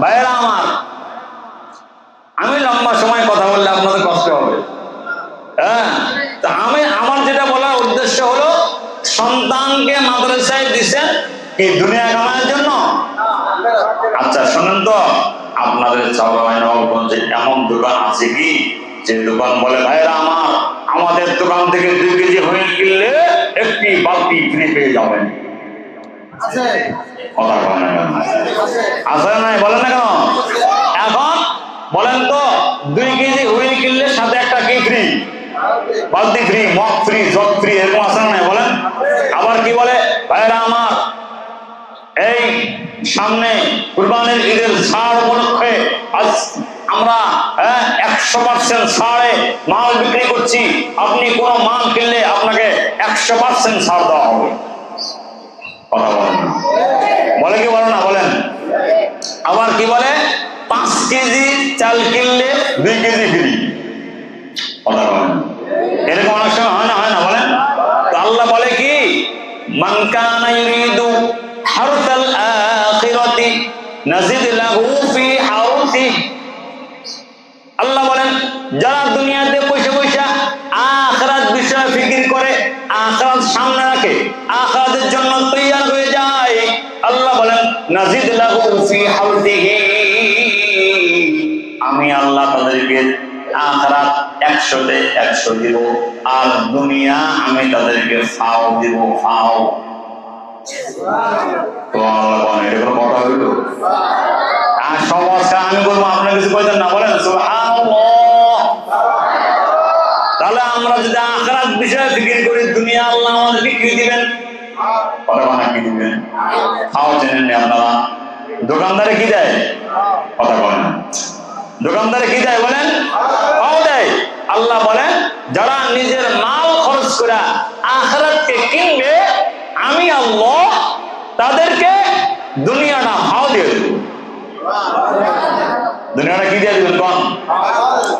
ভাইয়েরা আমার, আমি লম্বা সময় কথা বললে আপনাদের কষ্ট হবে। হ্যাঁ, তা আমার যেটা বলার উদ্দেশ্য হলো, সন্তানকে মাদ্রাসায় দিচ্ছেন কি দুনিয়া কামানোর জন্য? আচ্ছা শোনেন তো, আপনাদের নবাবগঞ্জে এমন দোকান আছে কি যে দোকান বলে ভাইয়েরা আমার, আমাদের দোকান থেকে 2 কেজি হুইল কিনলে একটি বালতি ফ্রি পেয়ে যাবেন? কথা বলেন না কেন? আছে নাই বলেন না কেন? এখন বলেন তো, 2 কেজি হুইল কিনলে সাথে একটা কি ফ্রি? বালতি free, mug free, jug free, এরকম আছে না? বলেন। আবার কি বলে ভাইয়েরা আমার, এই সামনে কুরবানির ঈদের ছাড় উপলক্ষে আজ আমরা 100% ছাড়ে মাল বিক্রি করছি, আপনি কোন মাল কিনলে আপনাকে 100% ছাড় দেওয়া হবে। কথা বলেন না, বলে কি বলে না? বলেন। আবার কি বলে, 5 কেজি চাল কিনলে 2 কেজি ফ্রি। কথা বলেন, এরকম অনেক সময় হয় না? হয় না? বলেন। তো আল্লাহ বলে কি, মান কানা ইউরিদু হারসাল আখিরাতি নাজিদ লাহু ফি হারসি। আল্লাহ বলেন, যারা দুনিয়াতে বসে বসে আখিরাত বিষয়ে ফিকির করে, আখিরাত সামনে রাখে, আখিরাতের জন্য তৈয়ার হয়ে যায়, আল্লাহ বলেন নাজিদ লাহু ফি হারসিহি, আমি আল্লাহ তাদেরকে আখিরাত 100-তে 100 দিব, আর দুনিয়া আমি তাদেরকে ফাও দিব, ফাও। তো আল্লাহ বলেন, এটা কোনো কথা হইল? আর সমস্যা আমি বলবো, আপনার কিছু কইতেন না? বলেন সুবহানাল্লাহ। তাহলে আমরা যদি আখিরাত বিষয়ে ফিকির করি, দুনিয়া আল্লাহ আমাদেরকে কি দিবেন? কথা বলেন, কি দিবেন? ফাও জানেন না আপনারা? দোকানদারে কি দেয়? কথা বলেন। দোকানদারে কি দেয়? বলেন, ফাও দেয়। আল্লাহ বলেন, যারা নিজের মাল খরচ করে আখিরাতকে কিনবে, আমি আল্লাহ তাদেরকে দুনিয়াটা ফাও দিয়ে দেব। দুনিয়াটা কি দিয়ে দেবেন কোন?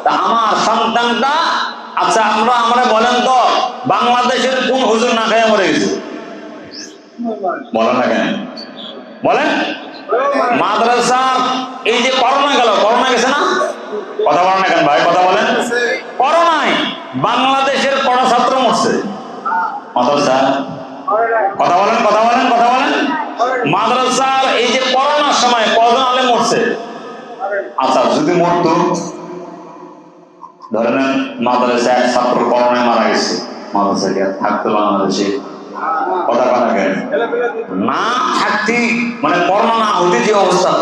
তা আমার সন্তানটা, আচ্ছা আমরা বলেন তো, বাংলাদেশের কোন হুজুর না খেয়ে মরে গেছে? বলেন না কেন? বলেন। মাদ্রাসা এই যে করোনা গেল, করোনা গেছে না? কথা বলেন না কেন ভাই? কথা বলেন। করোনায় বাংলাদেশের কড়া ছাত্র মরছে মাদ্রাসা। কথা বলেন, কথা বলেন, কথা বলেন। মাদ্রাসার এই যে করোনার সময় কজন আলেম মরছে? আচ্ছা যদি মরতো, ধরেন মাদ্রাসা এক ছাত্র করোনায় মারা গেছে, মাদ্রাসা কি থাকতো বাংলাদেশে? কথা বলা কেন? না থাকতি মানে করোনা না হতে যে অবস্থা,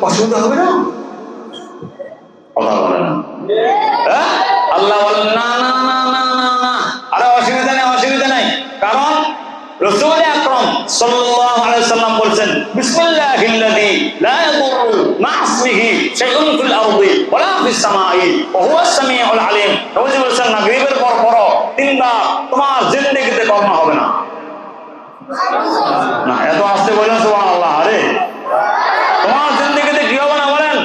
অসুবিধা হবে না? কথা বলে না। আল্লাহ বলেন না না না না না না, আরে অসুবিধা নেই, অসুবিধা নেই। কারণ রাসূল আকরাম সাল্লাল্লাহু আলাইহি ওয়াসাল্লাম বলেন, বিসমিল্লাহিল্লাযী লা ইয়াদুররু মা ইসমিহি শাইউন ফিল আরদি ওয়ালা ফিস সামাই ওয়া হুয়াস সামিউল আলিম। নবী বলেন, মাগরিবের পর পড়ো 3 বার, তোমার জিন্দেগিতে করোনা হবে না। না এত আস্তে বলেন সুবহানাল্লাহ। আরে তোমার জিন্দেগিতে কি হবে না? বলেন,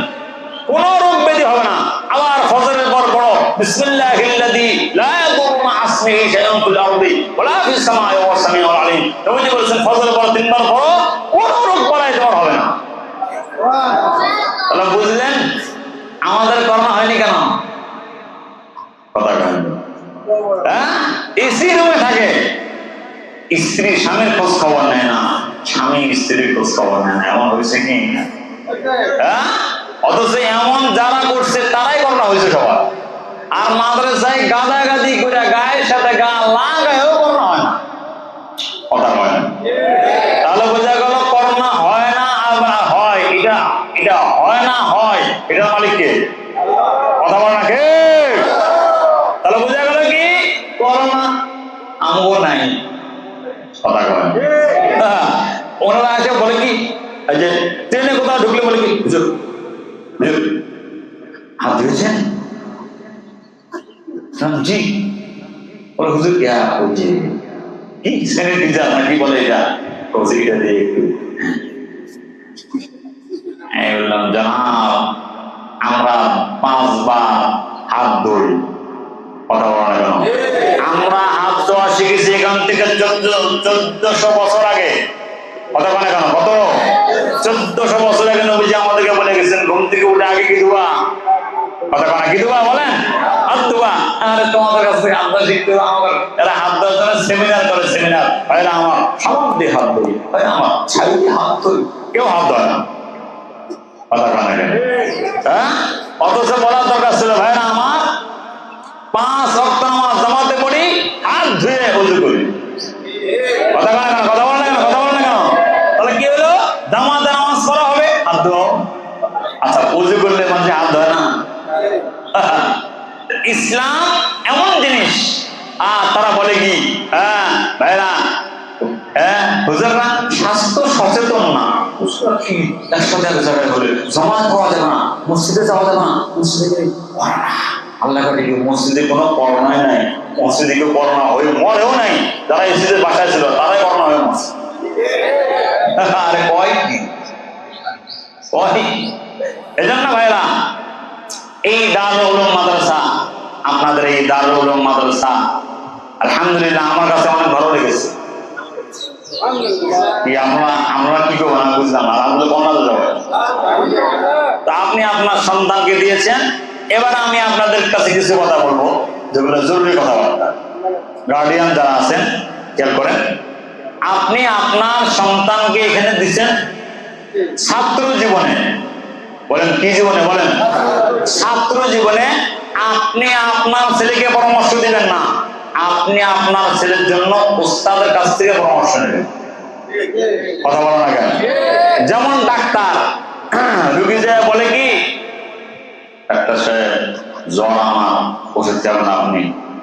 কোনো রোগ ব্যাধি হবে না। আবার ফজরের পর পড়ো, বিসমিল্লাহিল্লাযী লা ইয়াদুররু মা ইসমিহি শাইউন ফিল আরদি ওয়ালা ফিস সামাই ওয়া হুয়াস সামিউল আলিম। নবী বলেন, ফজরের পর 3 বার পড়ো, কোনো রোগ বালাই তোমার হবে না। তাহলে বুঝলেন আমাদের করোনা হয়নি কেন? কথা কেন? এসি রুমে থাকে, স্ত্রী স্বামীর খোঁজ খবর নেয় না, স্বামী স্ত্রীর খোঁজ খবর নেয় না। এমন হয়েছে কি? অথচ এমন যারা করছে তারাই করোনা হয়েছে সবার। আর মাদ্রাসায় গাদাগাদি করে গায়ের সাথে গা লাগায়ও করোনা হয় না। কথা হয় না। তাহলে বোঝা গেল করোনা হয় না আবার হয়। এটা হয় না হয়, এটা মালিককে। কথা বলে না কে? তাহলে বোঝা গেল কি করোনা আমও নাই। কথা কয় ওনারা আসে বলে কি, যে ট্রেনে কোথাও ঢুকলে বলে কি, হুজুর হাত ধরেছেন? জি। বলে হুজুর কে? বলছি কি স্যানিটাইজার নাকি বলে এটা? বলছি এটা দিয়ে একটু। আমি বললাম, জানাব আমরা 5 বার হাত ধরি। কথা বলা কেন? আমরা হাত দোয়া শিখেছি এখান থেকে 1400 বছর আগে। কথা বলে কেন? কত? 1400 বছর আগে নবীজি আমাদেরকে বলে গেছেন ঘুম থেকে উঠে আগে কি দোয়া? কথা বলে কি দোয়া বলেন? হাত দোয়া। আরে তোমাদের কাছ থেকে হাত দেওয়া শিখতে হবে। এরা হাত দেওয়ার জন্য সেমিনার করে, সেমিনার। ভাইরা আমার সবার দিয়ে হাত ধরি, ভাই আমার ছাড়ি দিয়ে হাত ধরি, কেউ হাত দেয় না। কথা বলে কেন? হ্যাঁ, অথচ বলার দরকার ছিল ভাইরা আমার 5 ওয়াক্ত নামাজ জামাতে পড়ি, হাত ধুয়ে ওযু করি। কথা বলে কেন? কথা বলে কেন? কথা বলে কেন? তাহলে কি হলো? জামাতে নামাজ পড়া হবে, হাত ধোয়া। আচ্ছা, ওযু করলে মানুষ হাত ধোয় না? ইসলাম এমন জিনিস। তারা বলে কি, হ্যাঁ ভাইরা, হ্যাঁ হুজুররা স্বাস্থ্য সচেতন না। কি একসাথে এক জায়গায় হলে জামাত পাওয়া যাবে না, মসজিদে যাওয়া যাবে না, মসজিদে আল্লাহ কাছে মসজিদে কোনো করোনাই নাই, মসজিদে কেউ করোনা হয়ে মরেও নাই। যারা এসিদের বাসায় ছিল তারাই করোনা হয়ে মরছে। আরে কয় কি এজন্য ভাইরা, এই দারুল উলুম মাদ্রাসা, আপনাদের এই দারুল উলুম মাদ্রাসা আলহামদুলিল্লাহ আমার কাছে অনেক ভালো লেগেছে। আমরা কি করবো না বুঝলাম, আলহামদুলিল্লাহ কন্যা যাবো। তা আপনি আপনার সন্তানকে দিয়েছেন, এবার আমি আপনাদের কাছে কিছু কথা বলবো যেগুলো জরুরি কথাবার্তা। গার্ডিয়ান যারা আছেন খেয়াল করেন, আপনি আপনার সন্তানকে এখানে দিচ্ছেন ছাত্র জীবনে। বলেন কি জীবনে? বলেন ছাত্র জীবনে। আপনি আপনার ছেলেকে পরামর্শ দিবেন না, আপনি আপনার ছেলের জন্য উস্তাদের কাছ থেকে পরামর্শ নেবেন। কথা বলো না কেন? যেমন ডাক্তার রুগী যায় বলে কি, ডাক্তার সাহেব জ্বর আমার, ওষুধ খাবেন আপনি,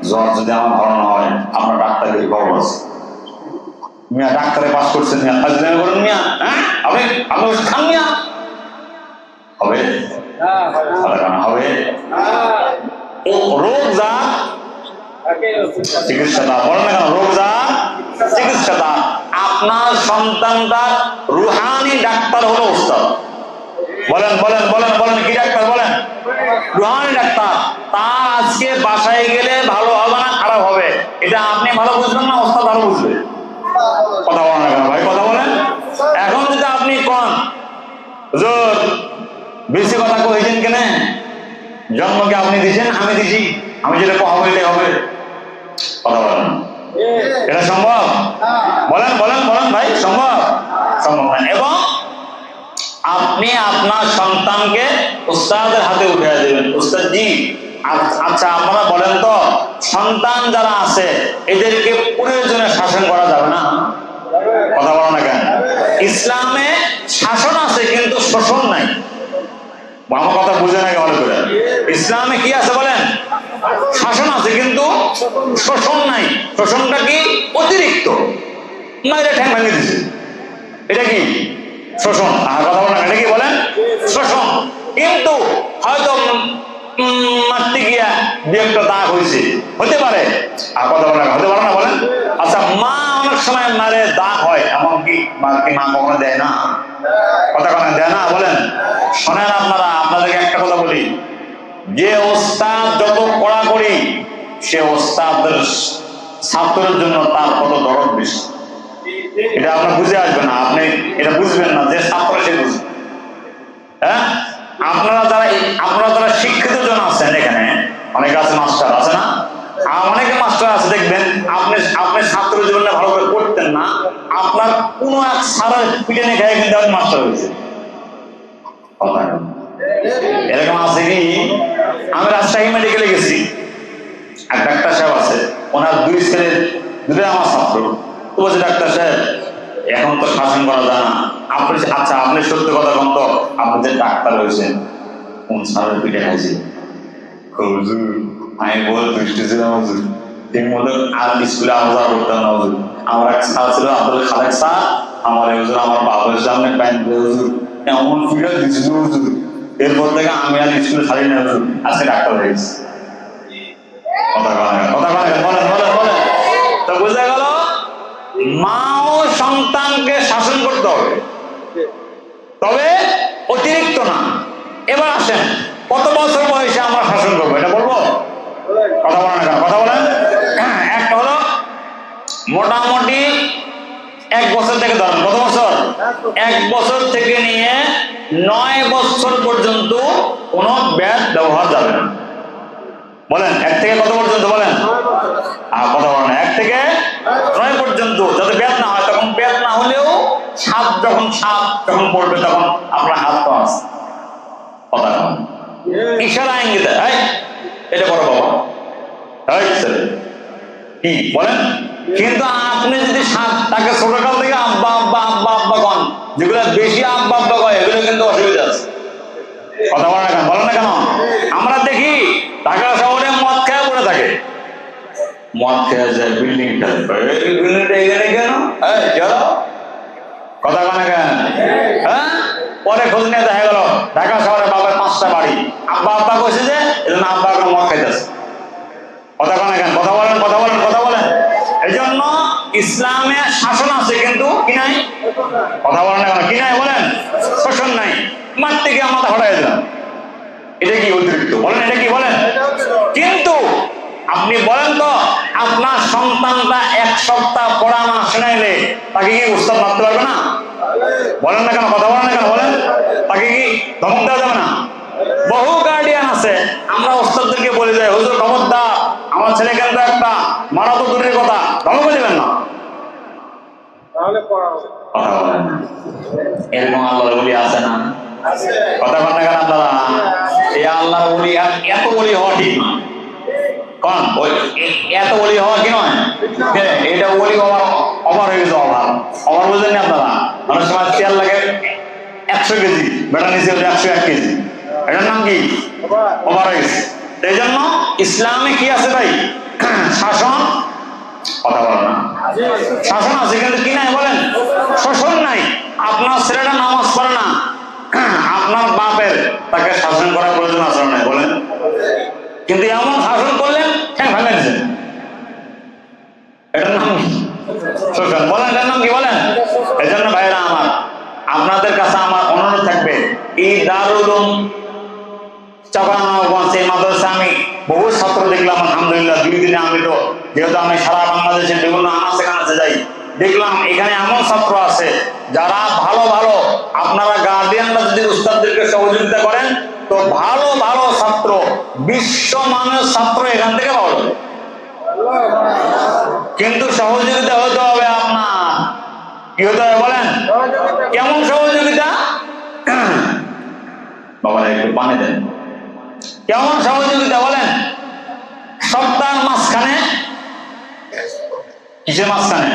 জ্বর যদি আমার ভালো না হয় আপনার ডাক্তারকে খবর আছে। মিয়া ডাক্তারে পাস করছেন, মিয়া ফাজলামি করেন মিয়া, হ্যাঁ আপনি ওষুধ খান মিয়া, হবে হবে। রোগ যা চিকিৎসা তা, বলেন না কেন? রোগ যা চিকিৎসা তা। আপনার সন্তানটা রুহানি ডাক্তার হলো উস্তাদ। বলেন বলেন বলেন বলেন কি ডাক্তার? বলেন রুহানি ডাক্তার। তার আজকে বাসায় গেলে ভালো হবে না খারাপ হবে, এটা আপনি ভালো বুঝবেন না, উস্তাদ ভালো বুঝবে। কথা বলেন না কেন ভাই? কথা বলেন। এখন যদি আপনি কোন হুজুর বেশি কথা কইছেন কেন? জন্মকে আপনি দিয়েছেন, আমি দিছি, আমি যেটা হবে এটাই হবে। কথা বলেন, এটা সম্ভব? বলেন বলেন বলেন ভাই, সম্ভব? সম্ভব না। এবং আপনি আপনার সন্তানকে উস্তাদের হাতে উঠিয়ে দেবেন, উস্তাদ জি আচ্ছা আপনারা বলেন তো, সন্তান যারা আছে এদেরকে প্রয়োজনে শাসন করা যাবে না? কথা বলো না কেন? ইসলামে শাসন আছে কিন্তু শোষণ নাই। আমার কথা বুঝে না কেমন করে? ইসলামে কি আছে বলেন? শাসন আছে কিন্তু শোষণ নাই। শোষণটা কি? অতিরিক্ত মাইরে ঠ্যাং ভেঙে দিচ্ছে, এটা কি শোষণ? কথা বলেন, এটা কি বলেন? শোষণ। কিন্তু হয়তো মারতে গিয়া দু একটা দাগ হয়েছে, হতে পারে। কথা বলেন, হতে পারে না? বলেন। আচ্ছা, মা অনেক সময় মারে দাগ হয়, এমনকি মা কখনো দেয় না? কথা কখনো দেয় না? বলেন। শোনেন আপনারা, আপনাদেরকে একটা কথা বলি, যে ওস্তাদ যত কড়াকড়ি, সে ওস্তাদের ছাত্রের জন্য তার কত দরদ বেশি। এটা আপনার বুঝে আসবে না, আপনি এটা বুঝবেন না, যে ছাত্র সে বুঝবে। হ্যাঁ, আপনারা যারা শিক্ষিত জন আছেন এখানে, অনেকে আছে মাস্টার আছে না? অনেকে মাস্টার আছে দেখবেন, আপনি ছাত্র জীবনটা ভালো করে করতেন না, আপনার কোন এক সারের পিটনে খেয়ে কিন্তু আপনি মাস্টার হয়েছে। এরকম আছে কি? আমি রাজশাহী মেডিকেলে গেছি, এক ডাক্তার সাহেব আছে, ওনার দুই ছেলে, দুটোই আমার ছাত্র। তো বলছে ডাক্তার সাহেব এখন তো শাসন করা যায় না, আপনি আচ্ছা আপনি সত্য কথা বলুন তো, আপনি যে ডাক্তার হয়েছেন কোন সারের পিঠে খাইছে? আমি বল দৃষ্টি ছিলাম হুজুর, ঠিক মতো আর স্কুলে আলাদা করতাম না হুজুর। আমার এক স্যার ছিল আব্দুল খালেক স্যার, আমার হুজুর আমার বাবার সামনে প্যান্ট হুজুর এমন ফিরে দিছিল হুজুর, এরপর থেকে আমি আর স্কুলে ছাড়ি না হুজুর, আজকে ডাক্তার হয়ে গেছি। কথা বলেন বলেন বলেন বলেন। তো বুঝা গেল, মাও সন্তানকে শাসন করতে হবে, তবে অতিরিক্ত না। এবার আসেন, কত বছর বয়সে আমরা শাসন করবো এটা বলবো? কথা বলেন না, কথা বলেন। একটা হলো 1 বছর থেকে নিয়ে 9 বছর পর্যন্ত কোনো ব্যাট ব্যবহার যাবে না। বলেন 1 থেকে কত পর্যন্ত বলেন? কথা বলেন 1 থেকে 9 পর্যন্ত যাতে ব্যাট না হয়। তখন ব্যাট না হলেও সাপ যখন পড়বে তখন আপনার হাত তো আছে। কথা বলেন ইশারা ইঙ্গিত এটা বড় বাবা কি বলেন। কিন্তু আপনি যদি তাকে ছোটকাল থেকে আব্বা আব্বা আব্বা আব্বা কন, যেগুলো বেশি আব্বা আব্বা কয় এগুলো কিন্তু অসুবিধা আছে। কথা বলেন না কেন? বলেন না কেন? আমরা দেখি ঢাকা শহরে মদ খেয়ে পড়ে থাকে, মদ খেয়ে যায় বিল্ডিং বিল্ডিংটা এখানে কেন কথা বলে কেন? হ্যাঁ, পরে খোঁজ নিয়ে দেখা গেল ঢাকা শহরে বাবার 5টা বাড়ি, আব্বা আব্বা কইছে যে এজন্য আব্বা এখন মদ খাইতেছে। কথা বলে কেন? কথা বলেন কথা বলেন কথা বলেন। এই জন্য ইসলামে শাসন আছে কিন্তু কি নাই? কথা বলেন না কেন? কি নাই বলেন? শাসন নাই। মারতে গিয়ে মাথা হটাই দিলাম, এটা কি অতিরিক্ত? বলেন এটা কি বলেন? কিন্তু আপনি বলেন তো আপনার সন্তানটা 1 সপ্তাহ পড়া না শোনাইলে তাকে কি উস্তাদ মারতে পারবে না? বলেন না কেন? কথা বলেন না কেন? বলেন তাকে কি ধমক দেওয়া যাবে না? বহু গার্ডিয়ান আছে, আমরা উস্তাদদেরকে বলে যাই হুজুর খবরদার আমার ছেলে কিন্তু একটা মারা তো দূরের কথা, ধমক দিবেন না। এরকম আল্লাহর ওলি আছে না? কথা বলেন না কেন? আপনারা এই আল্লাহর ওলি এত ওলি হওয়া ঠিক না। কোন এত ওলি হওয়া কি নয়? এটা ওলি হওয়ার অভার হয়ে গেছে। অভার বুঝলেন না আপনারা? অনেক সময় তেল লাগে 100 কেজি, বেটা নিচে 101 কেজি, এটার নাম কি? ওভার হয়ে গেছে। এই জন্য ইসলামে কি আছে ভাই? শাসন। কথা বলেন না? শাসন আছে কিন্তু কি নাই বলেন? শোষণ নাই। আপনার ছেলেটা নামাজ পড়ে না, আপনার বাপের তাকে শাসন করার প্রয়োজন আছে না বলেন? কিন্তু এমন শাসন করলেন ঠ্যাং ভাঙা দিচ্ছেন, এটার নাম শোষণ। বলেন এটার নাম কি বলেন? এই জন্য ভাইরা আমার, আপনাদের কাছে আমার অনুরোধ থাকবে, এই দারুল উলুম চাপানগঞ্জ এই মাদ্রাসা আমি বহু ছাত্র দেখলাম আলহামদুলিল্লাহ। 2 দিনে আমি তো যেহেতু আমি সারা বাংলাদেশের বিভিন্ন আনাচে কানাচে যাই, দেখলাম এখানে এমন ছাত্র আছে যারা ভালো ভালো, আপনারা গার্ডিয়ানরা যদি উস্তাদদেরকে সহযোগিতা করেন তো ভালো ভালো ছাত্র, বিশ্বমানের ছাত্র এখান থেকে পাওয়া যাবে। কিন্তু সহযোগিতা হতে হবে আপনার। কি হতে হবে বলেন? কেমন সহযোগিতা? বাবা একটু পানি দেন। কেমন সহযোগিতা বলেন? সপ্তাহের মাঝখানে, কিসের মাঝখানে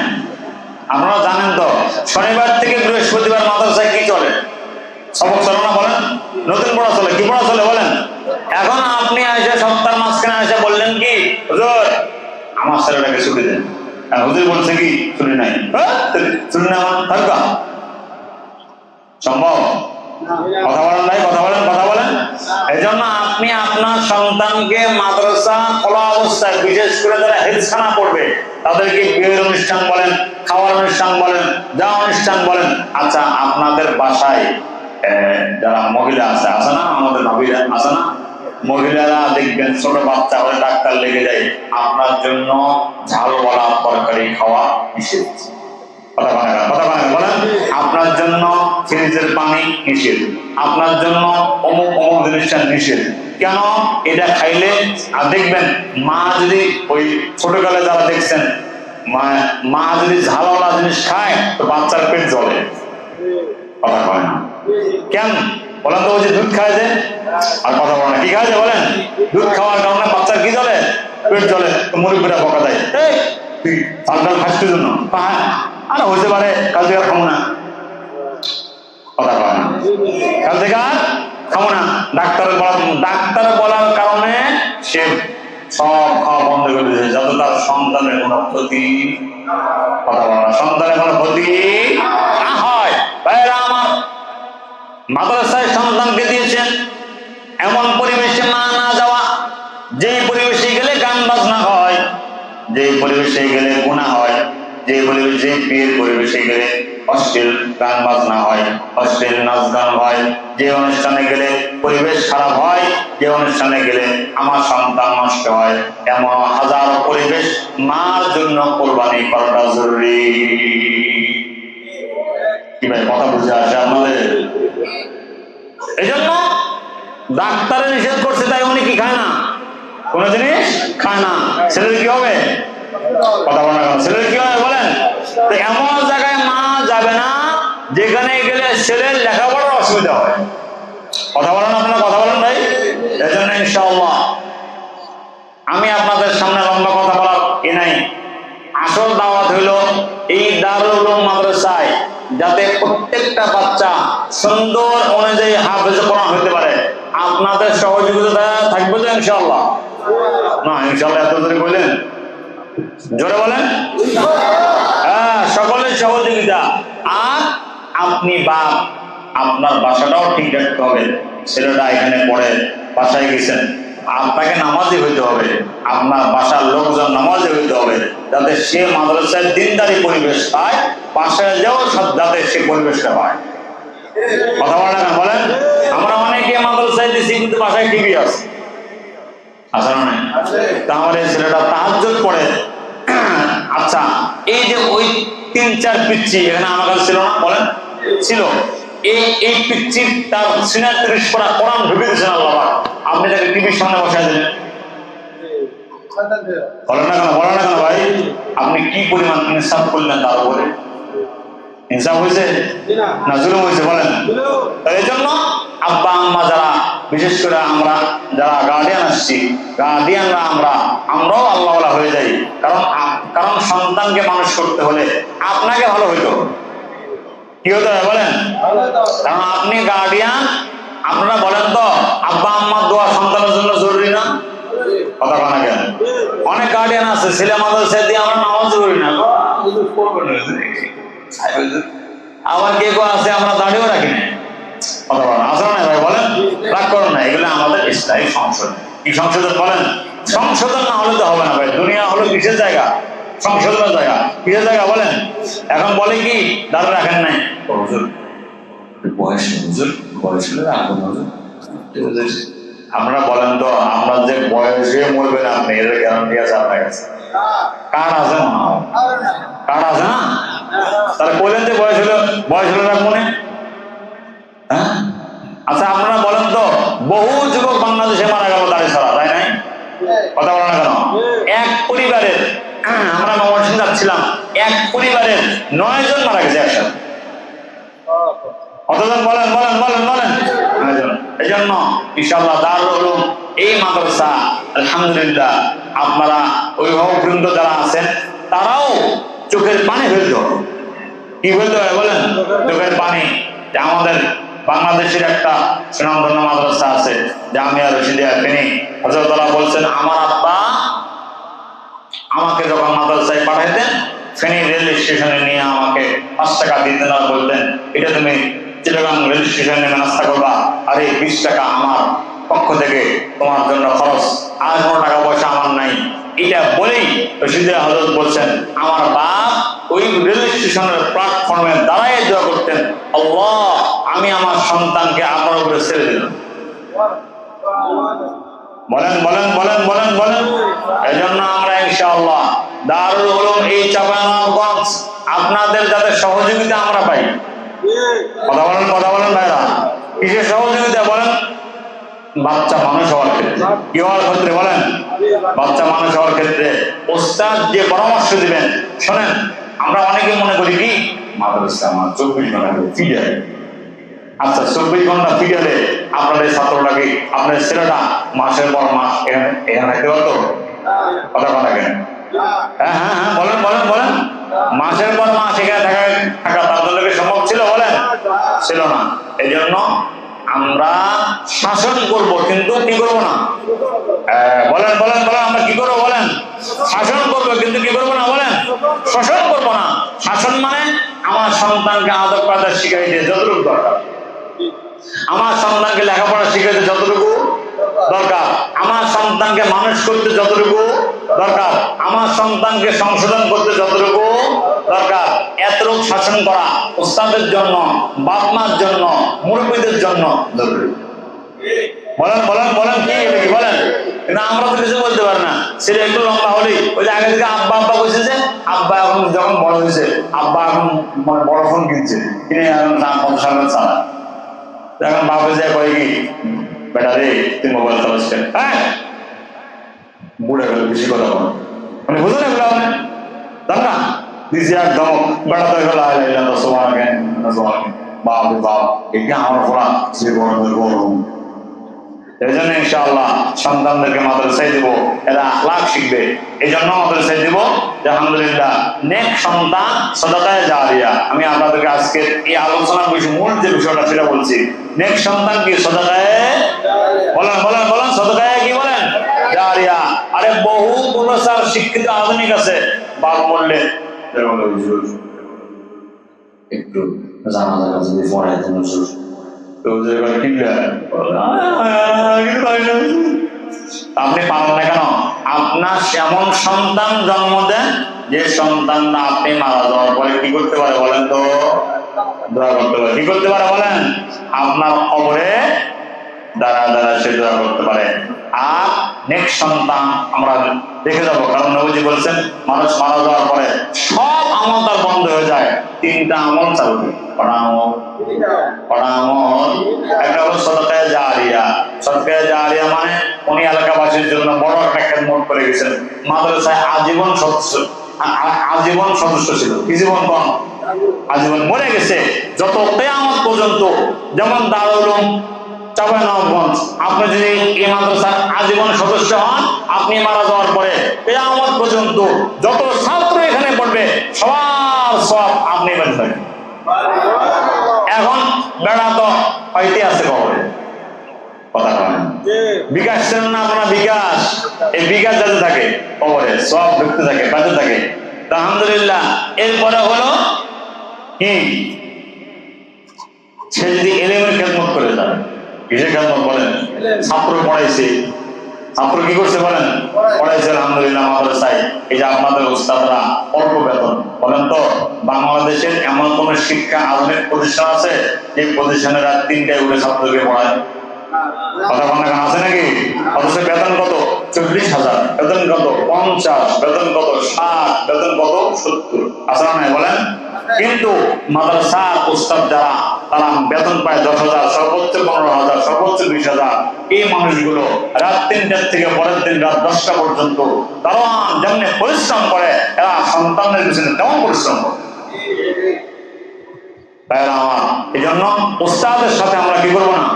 আপনারা জানেন তো, শনিবার থেকে বৃহস্পতিবার মাদ্রাসায় কি চলে? সবক চলে না বলেন? নতুন পড়া চলে। কি পড়া চলে বলেন? এখন আপনি এসে সপ্তাহের মাঝখানে এসে বললেন কি হুজুর আমার ছেলেটাকে ছুটি দেন, হুজুর বলছে কি ছুটি নাই, ছুটি না থাকবা সম্ভব? কথা বলেন নাই? কথা বলেন কথা বলেন। এই জন্য আপনি আপনার সন্তানকে মাদ্রাসা খোলা অবস্থায়, বিশেষ করে যারা হেলখানা পড়বে তাদেরকে বিয়ের অনুষ্ঠান বলেন, খাওয়ার অনুষ্ঠান বলেন, যা অনুষ্ঠান বলেন, আচ্ছা আপনাদের বাসায় যারা মহিলা আছে না, আমাদের ভাবিরা আছে না, মহিলারা দেখবেন ছোট বাচ্চা হলে ডাক্তার লেগে যায়, আপনার জন্য ঝালওয়ালা তরকারি খাওয়া নিষেধ। কথা বলেন। আপনার জন্য ফ্রিজের পানি নিষেধ, আপনার জন্য অমুক অমুক জিনিসটা নিষেধ। কেন? এটা খাইলে আর দেখবেন মা যদি ওই ছোটকালে যারা দেখছেন মা যদি ঝালওয়ালা জিনিস খায় তো বাচ্চার পেট জ্বলে। কথা বলে না কেন বলেন তো? ওই যে দুধ খায় যে, আর কথা বলে না কি খায় যে বলেন? দুধ খাওয়ার কারণে বাচ্চার কি জ্বলে? পেট জ্বলে। মুরব্বীরা বকা দেয়, এই তুই ঝাল ডাল খাচ্ছিস জন্য, আর হইতে পারে কাল থেকে আর খাবো না। কথা বলে না, কাল থেকে আর খাবো না। ডাক্তার বলার কারণে সে সব খাওয়া বন্ধ করে দিয়েছে, যাতে তার সন্তানের কোনো ক্ষতি, কথা বলে না, সন্তানের কোনো ক্ষতি না হয়। ভাইরা আমার, মাদ্রাসায় সন্তানকে দিয়েছেন, এমন পরিবেশে না যাওয়া যে পরিবেশে গেলে গান বাজনা হয়, যে পরিবেশে গেলে গুনাহ হয়, যে পরিবেশে বিয়ের পরিবেশে গেলে অশ্লীল গান বাজনা হয়, অশ্লীল নাচ গান হয়, যে অনুষ্ঠানে গেলে পরিবেশ খারাপ হয়, যে অনুষ্ঠানে গেলে আমার সন্তান নষ্ট হয়, এমন হাজারো পরিবেশ মার জন্য কোরবানি করাটা জরুরি। কি ভাই? কথা বুঝে আসে আপনাদের? এই জন্য ডাক্তারে নিষেধ করছে, তাই উনি কি খায় না? কোন জিনিস খায় না। ছেলের কি হবে? কথা বলেন না, ছেলের কি হবে বলেন? তো এমন জায়গায় মা যাবে না যেখানে গেলে ছেলের লেখাপড়ার অসুবিধা হয়। কথা বলেন আপনারা, কথা বলেন ভাই। এই জন্য ইনশাআল্লাহ আমি আপনাদের সামনে লম্বা কথা বলার নাই। আসল দাওয়াত হইল এই দারুল উলুম মাদ্রাসায় যাতে প্রত্যেকটা বাচ্চা সুন্দর অনুযায়ী হাফেজ কোরআন হতে পারে। আপনাদের সহযোগিতা থাকবে তো ইনশাআল্লাহ? না ইনশাআল্লাহ এত জোরে বললেন, জোরে বলেন। হ্যাঁ, সকলের সহযোগিতা। আর আপনি বাপ, আপনার বাসাটাও ঠিক রাখতে হবে। ছেলেটা এখানে পড়ে, বাসায় গেছেন, আপনাকে নামাজি হইতে হবে, আপনার বাসার লোকজন নামাজি হইতে হবে, যাতে সে মাদ্রাসায় দিনদারি পরিবেশ পায়, বাসায় যাও সব যাতে সে পরিবেশটা পায়। কথা বলেন না বলেন? আমরা অনেকে মাদ্রাসায় দিচ্ছি কিন্তু বাসায় টিভি আছে, আছে না? তাহলে ছেলেটা তাহাজ্জুদ পড়ে। আচ্ছা, এই যে ওই 3-4 পিচ্ছি এখানে আমার কাছে ছিল না বলেন? ছিল। এই পিচ্ছি তার সিনার 30 পড়া কোরআন ঢুকে দিয়েছেন আল্লাহ, আপনি তাকে টিভির সামনে বসায় দিলেন। বলেন না কেন, বলেন না কেন ভাই? আপনি কি পরিমাণ ইনসাফ করলেন তার উপরে? ইনসাফ হয়েছে না জুলুম হয়েছে বলেন? এই জন্য আব্বা আম্মা যারা, বিশেষ করে আমরা যারা গার্ডিয়ান আসছি, গার্ডিয়ানরা আমরাও আল্লাহওয়ালা হয়ে যাই। কারণ সন্তানকে মানুষ করতে হলে আপনাকে ভালো হইতো, কি হতে হবে বলেন? কারণ আপনি গার্ডিয়ান। আপনারা বলেন তো, আব্বা আম্মার দোয়া সন্তানের জন্য জরুরি না? কথা বলা কেন? অনেক গার্ডিয়ান আছে ছেলে মাদ্রাসায় দিয়ে আমরা নামাজ করি না, আবার কে কেউ আছে আমরা দাঁড়িয়েও রাখি না। কথা বলেন, আসলে না ভাই বলেন? রাগ করুন না, এগুলো আমাদের ইসলামী সংশোধন। কি সংশোধন বলেন? সংশোধন না হলে তো হবে না ভাই। দুনিয়া হলো কিসের জায়গা? সংশোধনের জায়গা। কিসের জায়গা বলেন? এখন বলে কি দাঁড়িয়ে রাখেন নাই, বয়স হলে আপনারা বলেন তো, আমরা যে বয়সে মরবেন আপনি, এর গ্যারান্টি আছে আপনার কাছে? কার্ড আছে না? কার্ড আছে না? তাহলে বলেন যে বয়স হলে রাখবো না? হ্যাঁ, আচ্ছা আপনারা বলেন তো, বহু যুবক বাংলাদেশে মারা গেল দাড়ি ছাড়া, তাই নাই? কথা বলেন না কেন? এক পরিবারের, আমরা ময়মনসিংহ যাচ্ছিলাম, এক পরিবারের 9 জন মারা গেছে একসাথে। কতজন বলেন বলেন বলেন বলেন? এই জন্য ইনশাআল্লাহ দারুল উলুম এই মাদ্রাসা আলহামদুলিল্লাহ আপনারা অভিভাবকবৃন্দ যারা আছেন তারাও চোখের পানি ফেলতে হবে। কি ফেলতে হবে বলেন? চোখের পানি। আমাদের বাংলাদেশের একটা সুনামধন্য মাদ্রাসা আছে জামিয়া রশিদিয়া ফেনী, হযরত আল্লাহ বলছেন আমার আব্বা আমাকে যখন মাদ্রাসায় পাঠাইতেন, ফেনী রেল স্টেশনে নিয়ে আমাকে 5 টাকা দিতেন আর বলতেন, এটা তুমি চিটাগাং রেল স্টেশনে নেমে নাস্তা করবা, আর এই 20 টাকা আমার পক্ষ থেকে তোমার জন্য খরচ, আর কোনো টাকা পয়সা আমার নাই। এটা বলেই রশিদিয়া হযরত বলছেন আমার বাপ ওই রেল স্টেশনের প্ল্যাটফর্মে দাঁড়ায় দোয়া করতেন, আল্লাহ আমি আমার সন্তানকে আপনার উপরে ছেড়ে দিলাম। বলেন বলেন বলেন বলেন বলেন? এই জন্য আমরা ইনশাআল্লাহ দারুল উলুম এই চাঁপাইনবাবগঞ্জ আপনাদের যাতে সহযোগিতা আমরা পাই। কথা বলেন ভাইরা? কিসের সহযোগিতা বলেন? বাচ্চা মানুষ হওয়ার ক্ষেত্রে। কি হওয়ার ক্ষেত্রে বলেন? বাচ্চা মানুষ হওয়ার ক্ষেত্রে ওস্তাদ যে পরামর্শ দিবেন, শোনেন, আমরা অনেকে মনে করি কি মাদ্রাসা আমার 24 ঘন্টা ফি যায়। আচ্ছা 24 ঘন্টা ফি গেলে আপনার এই ছাত্রটাকে, আপনার ছেলেটা মাসের পর মাস এখানে থাকতে পারতো? কথা বলা কেন? হ্যাঁ হ্যাঁ হ্যাঁ বলেন বলেন বলেন? মাসের পর মাস এখানে থাকা তার জন্য সম্ভব ছিল বলেন? ছিল না। এই জন্য আমরা শাসন করব, কিন্তু কি করবো না? বলেন বলেন বলেন? আমরা কি করবো বলেন? শাসন করবো, কিন্তু কি করবো না বলেন? শোষণ করবো না। শাসন মানে আমার সন্তানকে আদব কায়দা শিখাইতে যতটুকু দরকার, আমার সন্তানকে লেখাপড়া শিখাইতে যতটুকু দরকার, আমার সন্তানকে মানুষ করতে যতটুকু দরকার, আমার সন্তানকে সংশোধন করতে যতটুকু দরকার, এতটুকু শাসন করা ওস্তাদের জন্য, বাপ মার জন্য, মুরব্বীদের জন্য জরুরি। বলেন বলেন বলেন? কি এটা কি বলেন? কিন্তু আমরা তো কিছু বলতে পারি না। ছেলে একটু লম্বা হলেই ওই যে আগে থেকে আব্বা আব্বা কইছে যে আব্বা এখন যখন বড় হয়েছে আব্বা এখন মানে বড় ফোন কিনছে, কিনে এখন দাম 50,000 চালায়। এখন বাপে যায় কয় কি বেটা রে তুই মোবাইল চালাচ্ছ, হ্যাঁ বুড়ে গেলে বেশি কথা বল, মানে বুঝলেন এগুলো আপনি জান না দিদি একদম বেটা তো এগুলো আইলাম সোমান কেন সোমান বাপ রে বাপ এটা আমার ফোলা যে বড় বড়। এই জন্য ইনশাআল্লাহ সন্তানদেরকে মাদ্রাসায় দিব, এরা আখলাক শিখবে। এই জন্য মাদ্রাসায় দিব যে আলহামদুলিল্লাহ নেক সন্তান সাদাকায়ে জারিয়া। আমি আপনাদেরকে আজকে এই আলোচনার বিষয় মূল যে বিষয়টা সেটা বলছি, নেক সন্তান কি সাদাকায়ে বলেন বলেন বলেন সাদাকায়ে কি বলেন জারিয়া। আরে বহু প্রফেসর শিক্ষিত আধুনিক আছে বাপ মরলে একটু জানাজার কাছে পড়ায় দেন আপনি পারেন না কেন? আপনার এমন সন্তান জন্ম দেন যে সন্তানটা আপনি মারা যাওয়ার পরে কি করতে পারে বলেন তো? দোয়া করতে পারে। কি করতে পারে বলেন? আপনার কবরে দাঁড়া দাঁড়া সে দোয়া করতে পারে। আর নেক্সট সন্তান আমরা দেখে যাবো, কারণ নবীজি বলছেন মানুষ মারা যাওয়ার পরে সব আমল তার বন্ধ হয়ে যায়, তিনটা আমল চালবে। একটা হলো সাদাকায়ে জারিয়া। সাদাকায়ে জারিয়া মানে উনি এলাকাবাসীর জন্য বড় একটা খেদমত করে গেছেন। মাদ্রাসায় আজীবন সদস্য ছিল। কি জীবন কম? আজীবন। মরে গেছে যত কিয়ামত পর্যন্ত। যেমন দারুল উলুম চাঁপাইনবাবগঞ্জ, আপনি যদি এই মাদ্রাসার আজীবন সদস্য হন, আপনি মারা যাওয়ার পরে কিয়ামত পর্যন্ত যত ছাত্র এখানে পড়বে সবার সব আপনি পাবেন। এখন বেড়া তো পাইতে আছে কবরে, কথা বলেন। বিকাশ চেন না আপনার? বিকাশ, এই বিকাশ যাতে থাকে কবরে সব ঢুকতে থাকে, বাজে থাকে। আলহামদুলিল্লাহ। এরপরে হলো কি, সে যদি এলেমের খেদমত করে যায়। কিসের খেদমত বলেন? ছাত্র পড়াইছে, ছাত্র কি করছে বলেন? পড়াইছে আলহামদুলিল্লাহ মাদ্রাসায়। এই যে আপনাদের উস্তাদরা অল্প বেতন, বলেন তো বাংলাদেশের এমন কোন শিক্ষা আধুনিক প্রতিষ্ঠান আছে যে প্রতিষ্ঠানে রাত 3টায় উঠে ছাত্রকে পড়ায়? কথা বলেন আছে নাকি? অথচ বেতন কত? 40,000, বেতন কত? 50, বেতন কত? 60, বেতন কত? 70। আছে না নাই বলেন? কিন্তু মাদ্রাসার উস্তাদ যারা, তারা বেতন পায় 10,000, সর্বোচ্চ 15,000, সর্বোচ্চ 20,000। এই মানুষগুলো রাত 3টার থেকে পরের দিন রাত 10টা পর্যন্ত তারা যেমন পরিশ্রম করে, এরা সন্তানের পিছনে তেমন পরিশ্রম করে। তাই আমার এই জন্য উস্তাদের সাথে আমরা কি করবো না?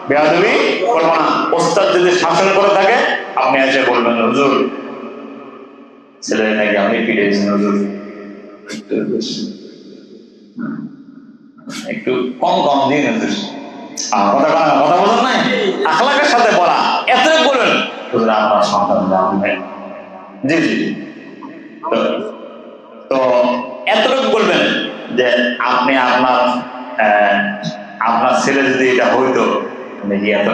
বেয়াদবি করবো না। উস্তাদ যদি শাসন করে থাকে, আপনি এসে বলবেন হুজুর ছেলে নাকি আপনি পিটিয়েছেন, হুজুর একটু কম কম দিন, কথা বলেন নাই, আখলাকের সাথে বলা। এত বলবেন হুজুর আপনার সন্তান জানবেন, জি জি, তো এতটুকু বলবেন যে আপনি আপনার ছেলে যদি এটা হইতো এত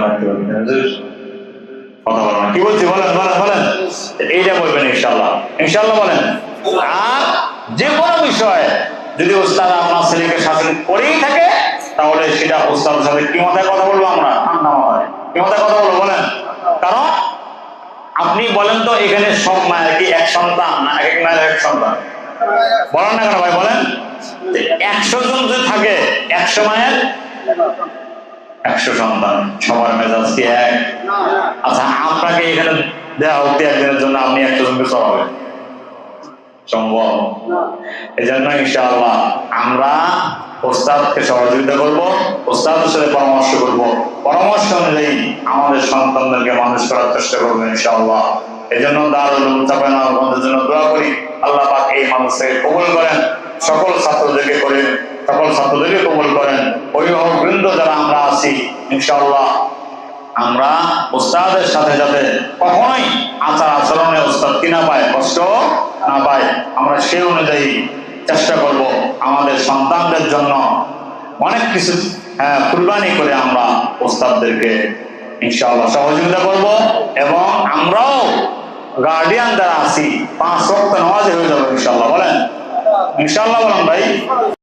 কথা বলেন না। কি বলছি বলেন বলেন বলেন, এইটা বলবেন ইনশাল্লাহ, ইনশাল্লাহ বলেন। আর যে কোনো বিষয়ে যদি ওস্তাদ আপনার ছেলেকে শাসন করেই থাকে, তাহলে সেটা ওস্তাদের সাথে কি মাথায় কথা বলবো আমরা? ঠান্ডা মাথায়। কি মাথায় কথা বলবো বলেন? কারণ আপনি বলেন তো এখানে সব মায়ের কি এক সন্তান না এক এক মায়ের এক সন্তান? বলেন না কেন ভাই বলেন? 100 জন যদি থাকে 100 মায়ের 100 সন্তান, সবার মেজাজ কি এক? আচ্ছা আপনাকে এখানে দেওয়া হতে একদিনের জন্য আপনি 100 জনকে চড়াবেন সম্ভব? এই জন্য ইনশাআল্লাহ আমরা ওস্তাদকে সহযোগিতা করবো, ওস্তাদের সাথে পরামর্শ করবো, পরামর্শ অনুযায়ী আমাদের সন্তানদেরকে মানুষ করার চেষ্টা করবো ইনশাআল্লাহ। এই জন্য দারুল উলুম চাঁপাইনবাবগঞ্জের জন্য দোয়া করি, আল্লাহ পাক এই মানুষকে কবুল করেন, সকল ছাত্রদেরকে কবুল করেন। অভিভাবক বৃন্দ যারা আমরা আছি, ইনশাআল্লাহ আমরা ওস্তাদের সাথে যাতে কখনোই আচার আচরণে ওস্তাদ কি না পায়, কষ্ট না পায়, আমরা সেই অনুযায়ী চেষ্টা করব আমাদের সন্তানদের জন্য অনেক কিছু কুরবানি করে আমরা ওস্তাদদেরকে ইনশাআল্লাহ সহযোগিতা করব। এবং আমরাও গার্ডিয়ান যারা আছি 5 ওয়াক্ত নামাজে হয়ে যাবো ইনশাআল্লাহ। বলেন ইনশাআল্লাহ বলেন ভাই।